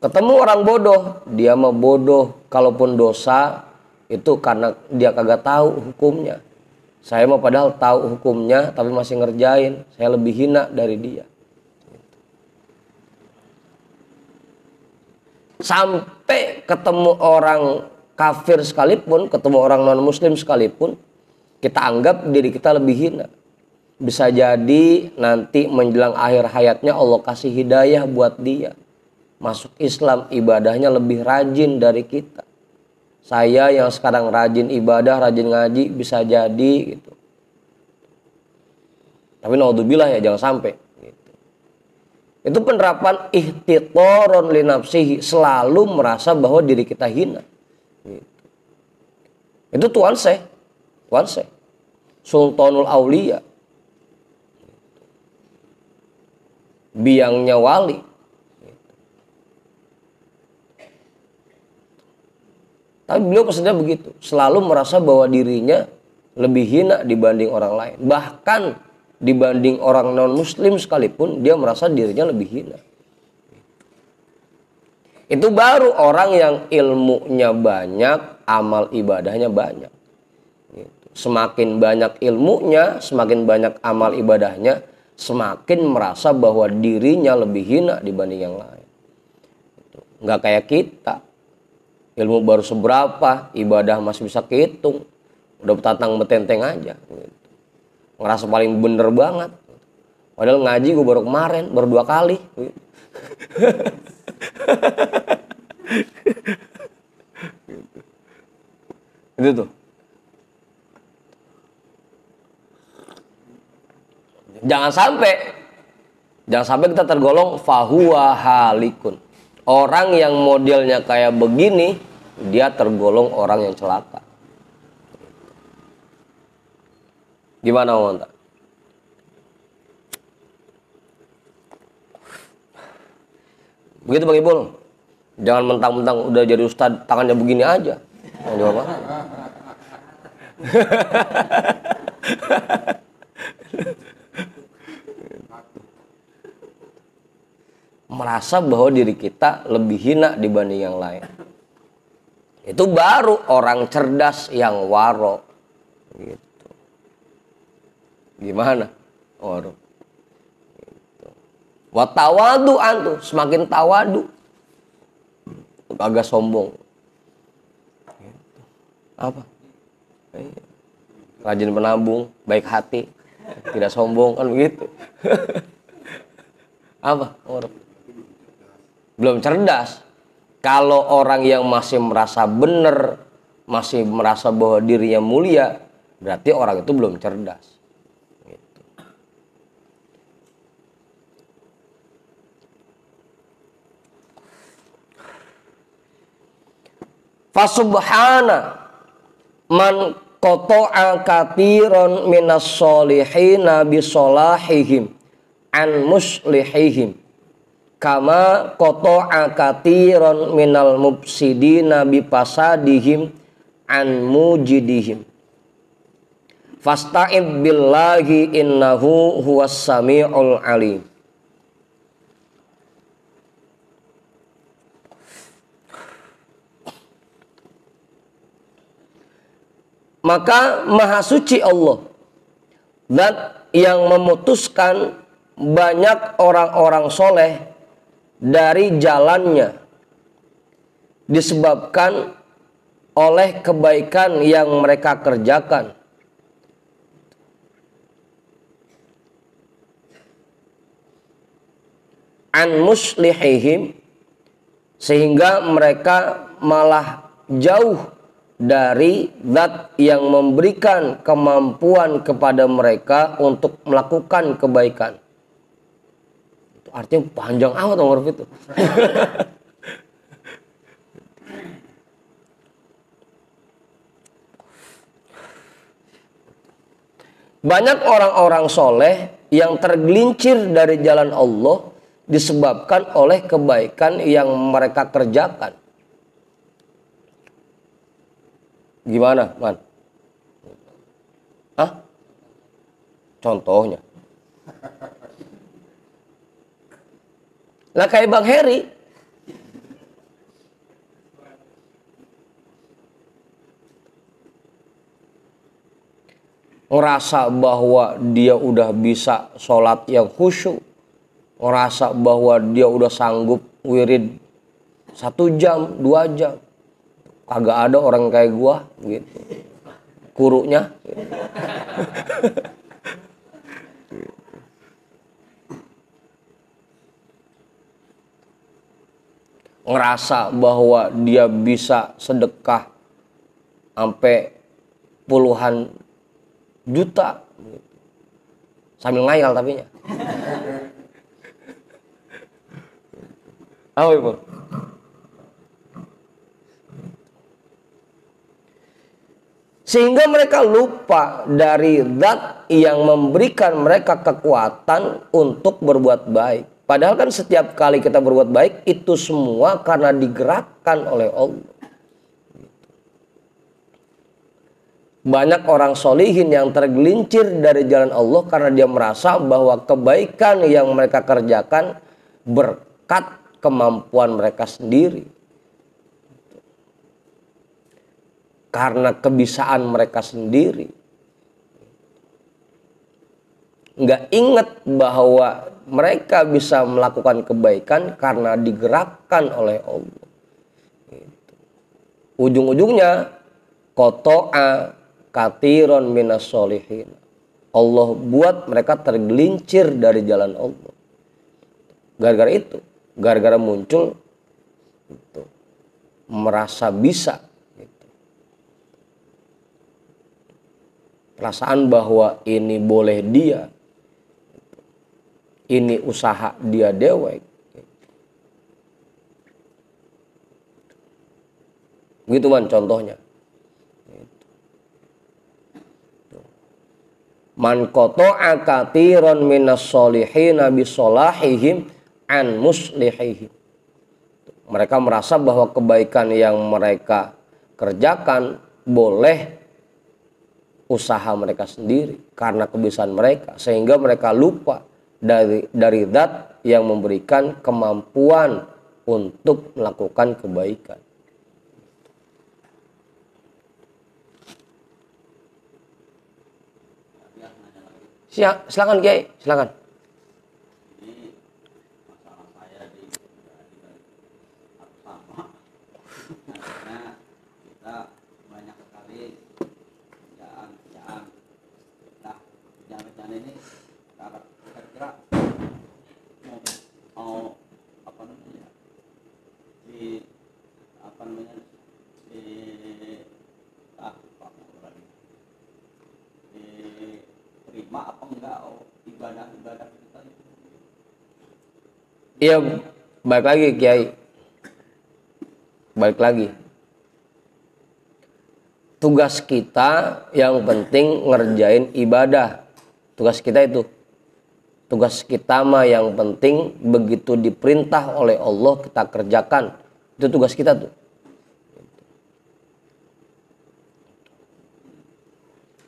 Ketemu orang bodoh, dia mah bodoh. Kalaupun dosa, itu karena dia kagak tahu hukumnya. Saya mah padahal tahu hukumnya, tapi masih ngerjain. Saya lebih hina dari dia. Sampai ketemu orang kafir sekalipun, ketemu orang non-muslim sekalipun, kita anggap diri kita lebih hina. Bisa jadi nanti menjelang akhir hayatnya Allah kasih hidayah buat dia. Masuk Islam, ibadahnya lebih rajin dari kita. Saya yang sekarang rajin ibadah, rajin ngaji, bisa jadi gitu. Tapi naudzubillah ya, jangan sampai gitu. Itu penerapan ihtitoron li nafsihi, selalu merasa bahwa diri kita hina gitu. Itu Tuan Syekh Sultanul Aulia, biangnya wali. Tapi beliau pesannya begitu, selalu merasa bahwa dirinya lebih hina dibanding orang lain. Bahkan dibanding orang non-muslim sekalipun, dia merasa dirinya lebih hina. Itu baru orang yang ilmunya banyak, amal ibadahnya banyak. Semakin banyak ilmunya, semakin banyak amal ibadahnya, semakin merasa bahwa dirinya lebih hina dibanding yang lain. Nggak kayak kita. Ilmu baru seberapa, ibadah masih bisa kehitung, udah tatang betenteng aja gitu. Ngerasa paling bener banget, padahal ngaji gue baru kemarin, baru 2 kali gitu. Itu tuh. Jangan sampai kita tergolong fahuwa halikun. Orang yang modelnya kayak begini, dia tergolong orang yang celaka. Gimana Om? Begitu Bang Ibul. Jangan mentang-mentang udah jadi ustadz tangannya begini aja. Jawab apa? Merasa bahwa diri kita lebih hina dibanding yang lain. Itu baru orang cerdas yang waro. Gitu. Gimana? Waro. Gitu. Watawadu antu, semakin tawadu. Agak sombong. Gitu. Apa? Rajin menabung, baik hati, tidak sombong, kan begitu. Apa? Waro. Belum cerdas. Kalau orang yang masih merasa benar, masih merasa bahwa dirinya mulia, berarti orang itu belum cerdas. Gitu. Fasubhana man qata'a katsiran minas solihina bisolahihim an muslihihim kama qata'a katsiran minal mufsidina bipasadihim an mujidihim fasta'id billahi innahu huwas sami'ul alim. Maka maha suci Allah, zat yang memutuskan banyak orang-orang soleh dari jalannya disebabkan oleh kebaikan yang mereka kerjakan. An muslihihim, sehingga mereka malah jauh dari zat yang memberikan kemampuan kepada mereka untuk melakukan kebaikan. Artinya panjang amat huruf itu. Banyak orang-orang soleh yang tergelincir dari jalan Allah disebabkan oleh kebaikan yang mereka kerjakan. Gimana, Man? Hah? Contohnya. Lah kayak Bang Heri. Ngerasa bahwa dia udah bisa sholat yang khusyuk. Ngerasa bahwa dia udah sanggup wirid 1 jam, 2 jam. Kagak ada orang kayak gua gitu. Kurunya. Gitu. Ngerasa bahwa dia bisa sedekah sampai puluhan juta gitu. Sambil ngayal tapinya. Apa itu? Sehingga mereka lupa dari zat yang memberikan mereka kekuatan untuk berbuat baik. Padahal kan setiap kali kita berbuat baik itu semua karena digerakkan oleh Allah. Banyak orang solihin yang tergelincir dari jalan Allah karena dia merasa bahwa kebaikan yang mereka kerjakan berkat kemampuan mereka sendiri. Karena kebisaan mereka sendiri. Nggak ingat bahwa mereka bisa melakukan kebaikan karena digerakkan oleh Allah. Ujung-ujungnya qata'a katsiran minas solihin. Allah buat mereka tergelincir dari jalan Allah. Gara-gara itu, gara-gara muncul itu, merasa bisa gitu. Perasaan bahwa ini boleh dia, ini usaha dia dewek. Gitu kan contohnya. Man qata'a katsiran minas solihina bisolahihim an muslihihim. Mereka merasa bahwa kebaikan yang mereka kerjakan boleh usaha mereka sendiri, karena kebiasaan mereka, sehingga mereka lupa dari zat yang memberikan kemampuan untuk melakukan kebaikan. Silakan Kiai, silakan. Ini masalah saya di sama. Karena kita banyak sekali kerjaan. Nah, kerjaan ini kira-kira mau apa namanya? Di apa namanya? Di diterima apa enggak ibadah kita itu. Iya, balik lagi Kiai. Balik lagi. Tugas kita yang penting ngerjain ibadah. Tugas kita itu. Tugas kita mah yang penting begitu diperintah oleh Allah kita kerjakan. Itu tugas kita tuh.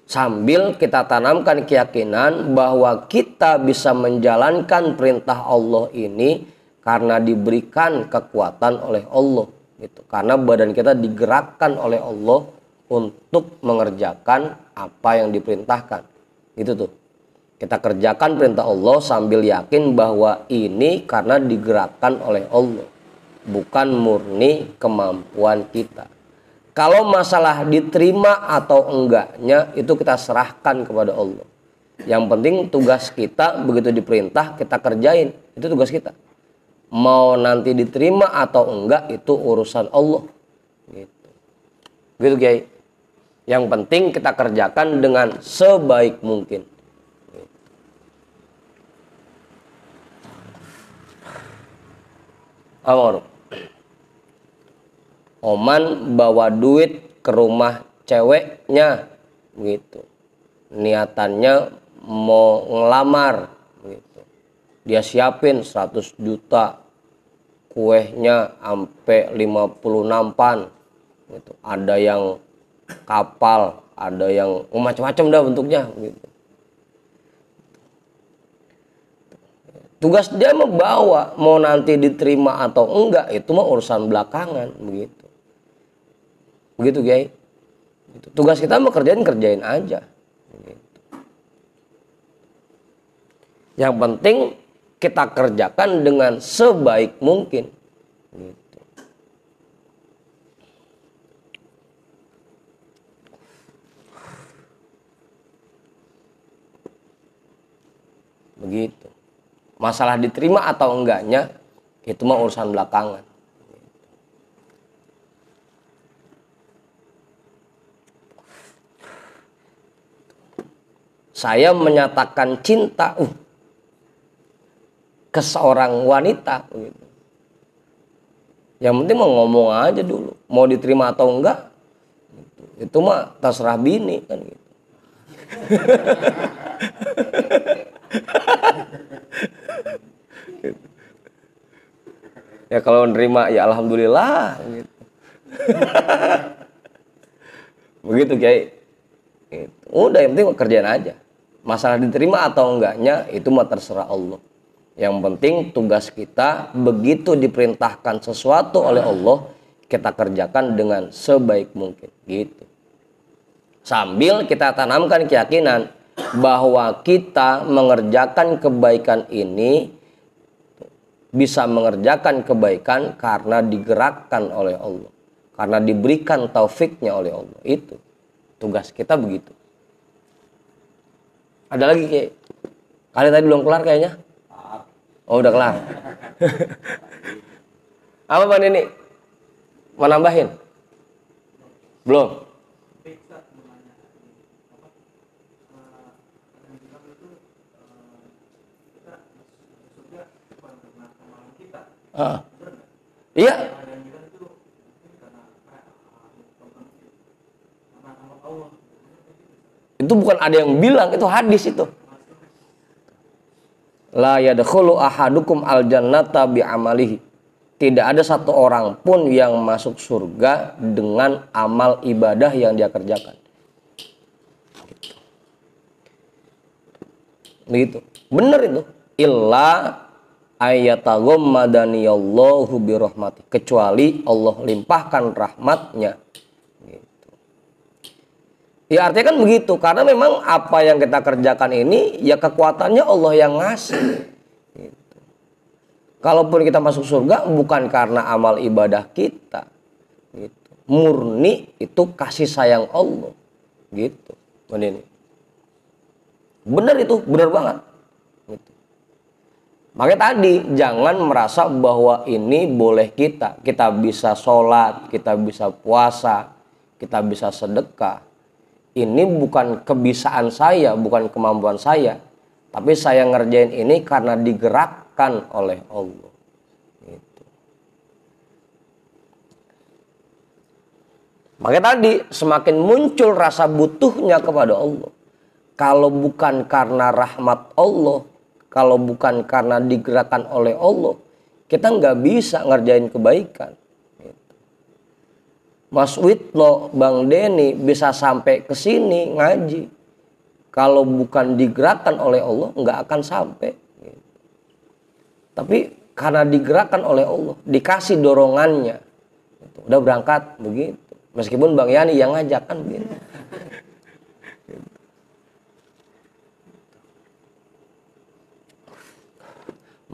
Sambil kita tanamkan keyakinan bahwa kita bisa menjalankan perintah Allah ini karena diberikan kekuatan oleh Allah gitu. Karena badan kita digerakkan oleh Allah untuk mengerjakan apa yang diperintahkan. Gitu tuh. Kita kerjakan perintah Allah sambil yakin bahwa ini karena digerakkan oleh Allah, bukan murni kemampuan kita. Kalau masalah diterima atau enggaknya itu kita serahkan kepada Allah. Yang penting tugas kita begitu diperintah kita kerjain. Itu tugas kita. Mau nanti diterima atau enggak itu urusan Allah. Gitu. Gitu Kiai. Yang penting kita kerjakan dengan sebaik mungkin. Amor. Oman bawa duit ke rumah ceweknya gitu. Niatannya mau ngelamar gitu. Dia siapin 100 juta kuehnya sampai 50 nampan gitu. Ada yang kapal, ada yang macam-macam dah bentuknya gitu. Tugas dia membawa, mau nanti diterima atau enggak itu mah urusan belakangan begitu. Begitu Kiai. Tugas kita mau kerjain aja. Begitu. Yang penting kita kerjakan dengan sebaik mungkin. Gitu. Begitu. Masalah diterima atau enggaknya itu mah urusan belakangan. Saya menyatakan cinta ke seorang wanita gitu. Yang penting mau ngomong aja dulu, mau diterima atau enggak gitu. Itu mah terserah bini kan gitu. Ya kalau nerima ya alhamdulillah gitu. Begitu Kiai. Gitu. Udah yang penting kerjaan aja. Masalah diterima atau enggaknya itu mah terserah Allah. Yang penting tugas kita begitu diperintahkan sesuatu oleh Allah kita kerjakan dengan sebaik mungkin gitu. Sambil kita tanamkan keyakinan bahwa kita mengerjakan kebaikan ini bisa mengerjakan kebaikan karena digerakkan oleh Allah, karena diberikan taufiknya oleh Allah. Itu tugas kita begitu. Ada lagi Kiai? Kali tadi belum kelar kayaknya. Oh udah kelar. Apa Bang ini? Mau nambahin? Belum? Iya. Itu bukan ada yang bilang, itu hadis itu. La yadkhulu ahadukum aljannata bi'amalihi. Tidak ada satu orang pun yang masuk surga dengan amal ibadah yang dia kerjakan. Begitu. Benar itu. Illa ayataghammadaniyallahu birahmati, kecuali Allah limpahkan rahmatnya. Gitu. Ya artinya kan begitu, karena memang apa yang kita kerjakan ini ya kekuatannya Allah yang ngasih. Gitu. Kalaupun kita masuk surga bukan karena amal ibadah kita, gitu. Murni itu kasih sayang Allah, gitu. Benar itu, benar banget. Gitu. Makanya tadi jangan merasa bahwa ini boleh kita bisa sholat, kita bisa puasa, kita bisa sedekah. Ini bukan kebisaan saya, bukan kemampuan saya, tapi saya ngerjain ini karena digerakkan oleh Allah. Gitu. Makanya tadi semakin muncul rasa butuhnya kepada Allah. Kalau bukan karena rahmat Allah, kalau bukan karena digerakkan oleh Allah, kita nggak bisa ngerjain kebaikan. Mas Witno, Bang Denny bisa sampai ke sini ngaji. Kalau bukan digerakkan oleh Allah, nggak akan sampai. Tapi karena digerakkan oleh Allah, dikasih dorongannya, udah berangkat begitu. Meskipun Bang Yani yang ngajak kan begitu.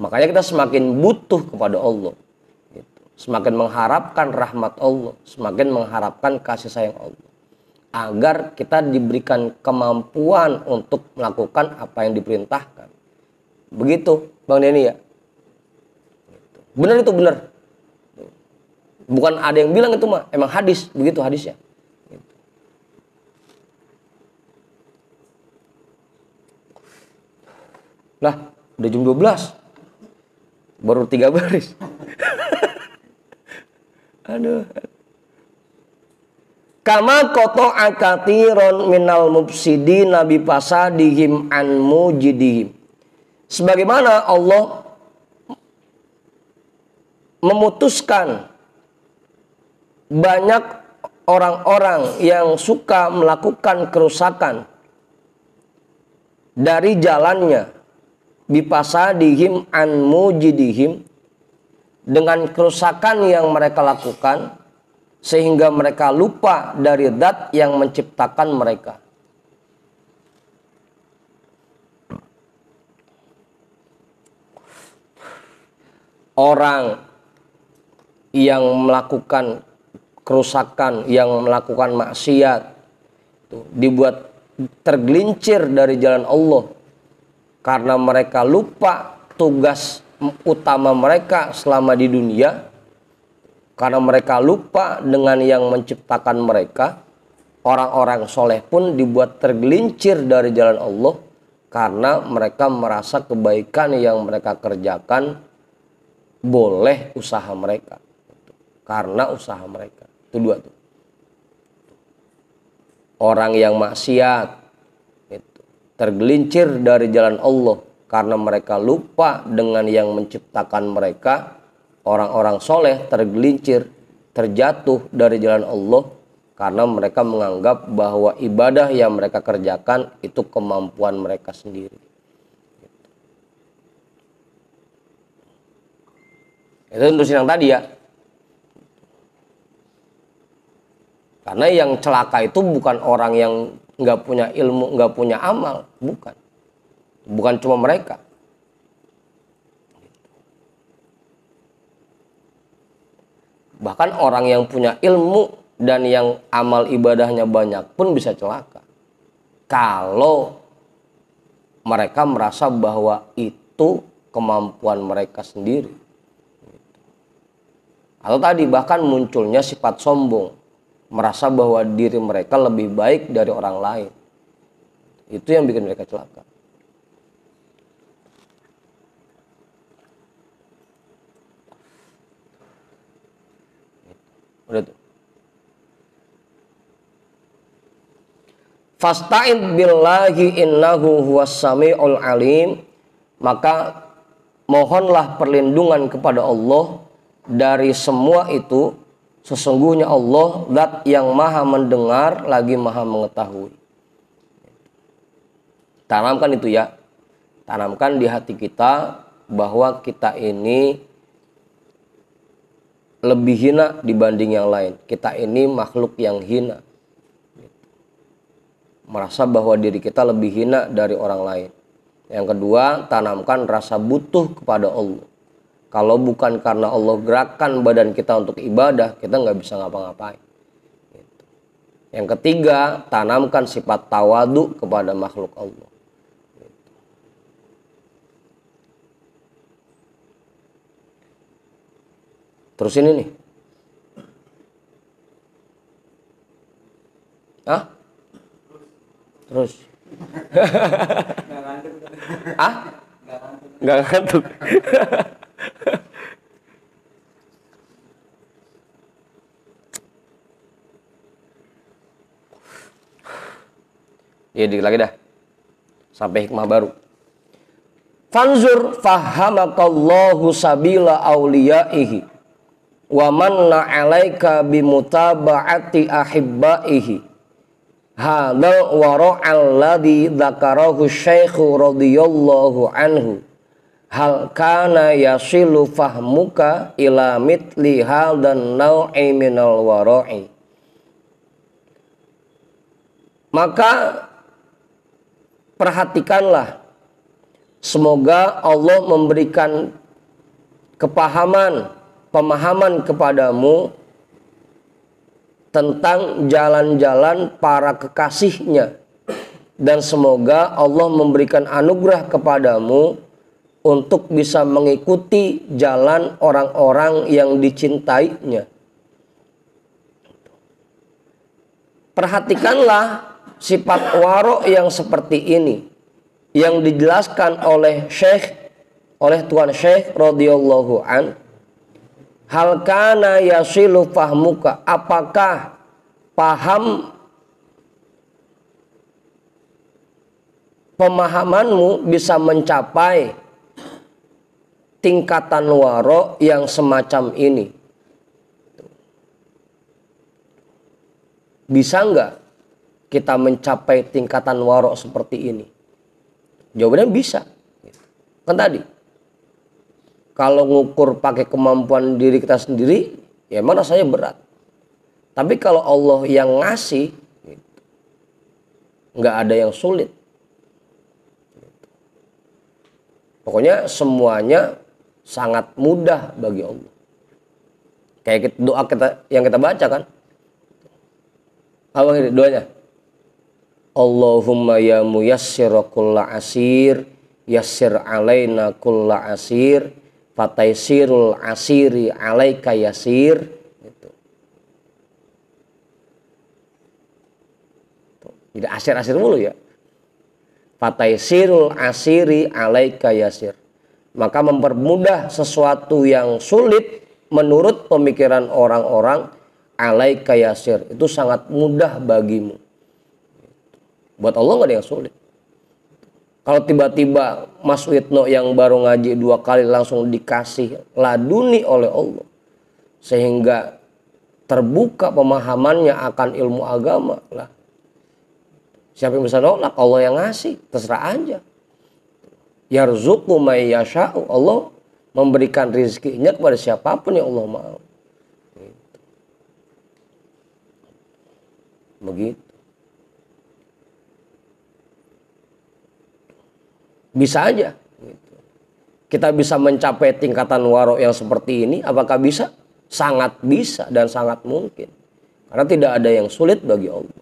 Makanya kita semakin butuh kepada Allah, gitu. Semakin mengharapkan rahmat Allah, semakin mengharapkan kasih sayang Allah, agar kita diberikan kemampuan untuk melakukan apa yang diperintahkan. Begitu Bang Denny ya. Benar itu, benar. Bukan ada yang bilang itu mah, emang hadis, begitu hadisnya. Lah, udah jam 12. Baru 3 baris. Aduh. Kama qata'a katsiran minal mufsidina bi fasadihim an mujidihim. Sebagaimana Allah memutuskan banyak orang-orang yang suka melakukan kerusakan dari jalannya, bipasadihim an mujidihim, dengan kerusakan yang mereka lakukan sehingga mereka lupa dari zat yang menciptakan mereka. Orang yang melakukan kerusakan, yang melakukan maksiat, dibuat tergelincir dari jalan Allah karena mereka lupa tugas utama mereka selama di dunia, karena mereka lupa dengan yang menciptakan mereka. Orang-orang soleh pun dibuat tergelincir dari jalan Allah karena mereka merasa kebaikan yang mereka kerjakan boleh usaha mereka, karena usaha mereka. Itu dua tuh. Orang yang maksiat tergelincir dari jalan Allah karena mereka lupa dengan yang menciptakan mereka. Orang-orang soleh tergelincir, terjatuh dari jalan Allah karena mereka menganggap bahwa ibadah yang mereka kerjakan itu kemampuan mereka sendiri. Itu untuk yang tadi ya. Karena yang celaka itu bukan orang yang nggak punya ilmu, nggak punya amal, bukan cuma mereka. Bahkan orang yang punya ilmu dan yang amal ibadahnya banyak pun bisa celaka kalau mereka merasa bahwa itu kemampuan mereka sendiri. Atau tadi bahkan munculnya sifat sombong, merasa bahwa diri mereka lebih baik dari orang lain. Itu yang bikin mereka celaka. Udah tuh. Fasta'id billahi innahu huwas sami'ul alim. Maka mohonlah perlindungan kepada Allah dari semua itu. Sesungguhnya Allah zat yang maha mendengar lagi maha mengetahui. Tanamkan itu ya. Tanamkan di hati kita bahwa kita ini lebih hina dibanding yang lain. Kita ini makhluk yang hina. Merasa bahwa diri kita lebih hina dari orang lain. Yang kedua, tanamkan rasa butuh kepada Allah. Kalau bukan karena Allah gerakan badan kita untuk ibadah, kita nggak bisa ngapa-ngapain. Yang ketiga, tanamkan sifat tawadu kepada makhluk Allah. Terus ini nih. Hah? Terus. Ah? Nggak ngantuk. Ya, dikit lagi dah. Sampai hikmah baru. Fanzur fahamakallahu sabila awliyaihi wa manna alaika bimutaba'ati ahibbaihi. Hadzal wara'al ladzi dzakarahu Syekhu radhiyallahu anhu. Hal kana yasilu fahmuka ila mitli hadzal naw'i minal wara'i. Maka perhatikanlah, semoga Allah memberikan pemahaman kepadamu tentang jalan-jalan para kekasihnya, dan semoga Allah memberikan anugerah kepadamu untuk bisa mengikuti jalan orang-orang yang dicintainya. Perhatikanlah sifat waro yang seperti ini yang dijelaskan oleh Tuan Syekh radhiyallahu an. Hal kana yasilu fahmuka, apakah pemahamanmu bisa mencapai tingkatan waro yang semacam ini? Bisa enggak kita mencapai tingkatan waro seperti ini? Jawabannya bisa. Kan tadi, kalau ngukur pakai kemampuan diri kita sendiri, ya emang rasanya berat. Tapi kalau Allah yang ngasih, nggak ada yang sulit. Pokoknya semuanya sangat mudah bagi Allah. Kayak doa yang kita baca kan. Apa ini doanya? Allahumma ya muyassir kulla asir, yassir alaina kulla asir, fataisirul asiri alaika yasir. Gitu. Jadi asir-asir mulu ya. Fataisirul asiri alaika yasir. Maka mempermudah sesuatu yang sulit menurut pemikiran orang-orang, alaika yasir, itu sangat mudah bagimu. Buat Allah nggak ada yang sulit. Kalau tiba-tiba Mas Witno yang baru ngaji 2 kali langsung dikasih laduni oleh Allah, sehingga terbuka pemahamannya akan ilmu agama lah. Siapa yang bisa nolak? Allah yang ngasih, terserah aja. Yarzuqu may yasha'u, Allah memberikan rizkinya kepada siapapun yang Allah mau. Begitu. Bisa aja. Kita bisa mencapai tingkatan waro yang seperti ini. Apakah bisa? Sangat bisa dan sangat mungkin. Karena tidak ada yang sulit bagi Allah.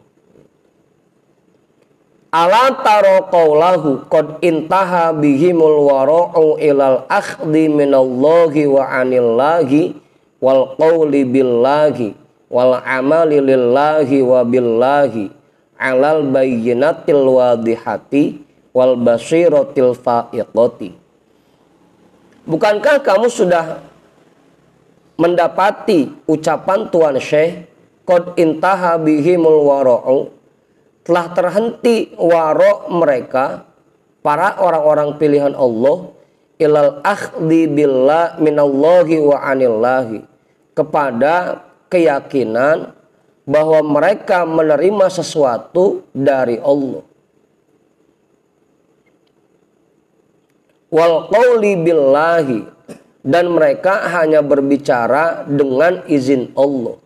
Ala taro qawlahu qad intaha bihimul wara'u ilal akhdi minallahi wa anillahi wal qawli billahi wal amali lillahi wa billahi alal bayyinatil wadihati wal basiratil fa'iqati. Bukankah kamu sudah mendapati ucapan Tuan Syekh qad intaha bihimul wara'u, telah terhenti waro mereka, para orang-orang pilihan Allah, ilal akhdi billah minallahi wa anillahi, kepada keyakinan bahwa mereka menerima sesuatu dari Allah. wal qauli billahi, dan mereka hanya berbicara dengan izin Allah,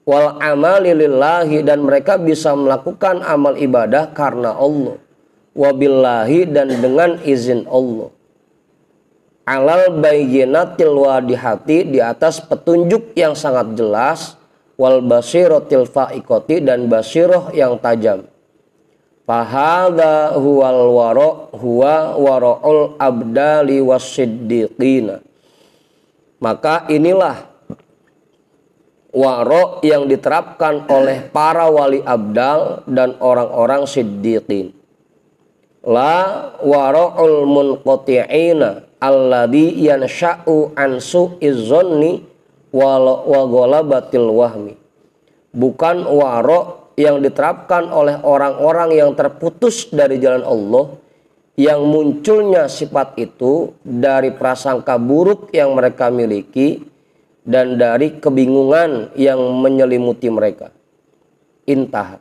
wal amali lillahi, dan mereka bisa melakukan amal ibadah karena Allah, wabillahi, dan dengan izin Allah, alal bayyinatil wadihati, di atas petunjuk yang sangat jelas, wal basiratil fa'iqati, dan basirah yang tajam. Fahadha huwal wara' huwa wara'ul abdali wassiddiqina. Maka inilah wara' yang diterapkan oleh para wali abdal dan orang-orang siddiqin. La wara'ul munqati'ina alladhi yansha'u an su'iz zanni wa ghalabatil wahmi. Bukan wara' yang diterapkan oleh orang-orang yang terputus dari jalan Allah, yang munculnya sifat itu dari prasangka buruk yang mereka miliki dan dari kebingungan yang menyelimuti mereka. Intah.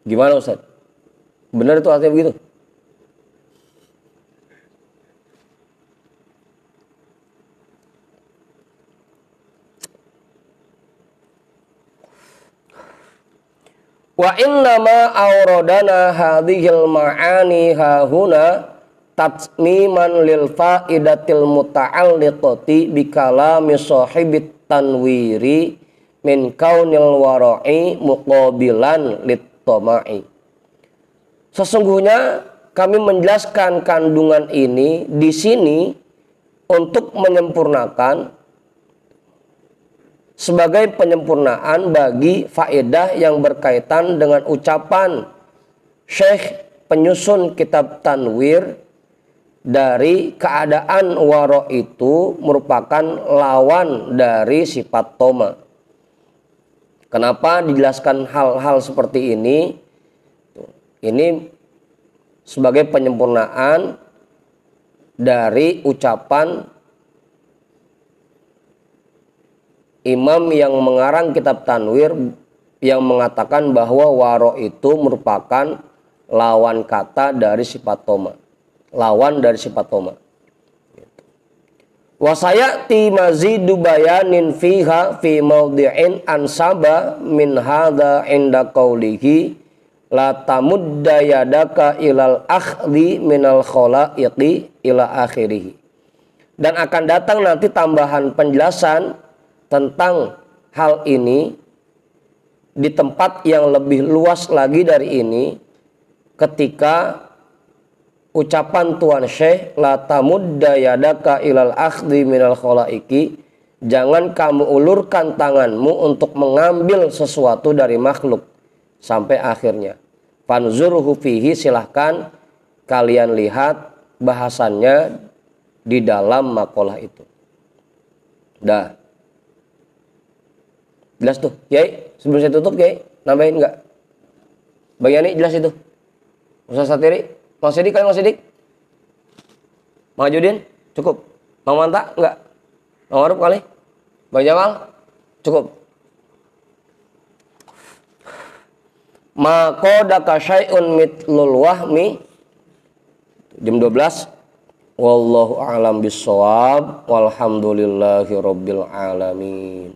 Gimana Ustaz? Benar itu artinya begitu? Wa innama awradana hadhil ma'ani hahuna tatmiman lil faidatil muta'alliqati bi kalami sahibit tanwiri min kaunil wara'i muqabilan lit tama'i. Sesungguhnya kami menjelaskan kandungan ini di sini untuk menyempurnakan, sebagai penyempurnaan bagi faedah yang berkaitan dengan ucapan Syekh penyusun kitab Tanwir, dari keadaan waro itu merupakan lawan dari sifat toma. Kenapa dijelaskan hal-hal seperti ini? Ini sebagai penyempurnaan dari ucapan imam yang mengarang kitab Tanwir, yang mengatakan bahwa waro itu merupakan lawan kata dari sifat toma. Lawan dari sifat toma. Wasayati mazidu bayanin fiha fi mawdi'in ansaba min hadha inda qawlihi la tamudda yadaka ilal akhdhi minal khalaiqi ila akhirih. Dan akan datang nanti tambahan penjelasan tentang hal ini di tempat yang lebih luas lagi dari ini, ketika ucapan Tuan Syekh la tamudda yadaka ilal akhdhi minal khalaiki, jangan kamu ulurkan tanganmu untuk mengambil sesuatu dari makhluk, sampai akhirnya. Fanzurhu fihi, silahkan kalian lihat bahasannya di dalam makalah itu. Dah. Jelas tuh, Kiai. Sebelum saya tutup, Kiai, nambahin enggak? Bagian ini jelas itu. Ustaz Satiri, Mang Sidik, kalian Mang Sidik? Mang Judin, cukup. Mang Manta, enggak? Mang Waruf kali? Bang Jamal, cukup. Maqadaka syai'un mitlul wahmi, jam 12. Wallahu a'lam bissawab. Walhamdulillahi rabbil alamin.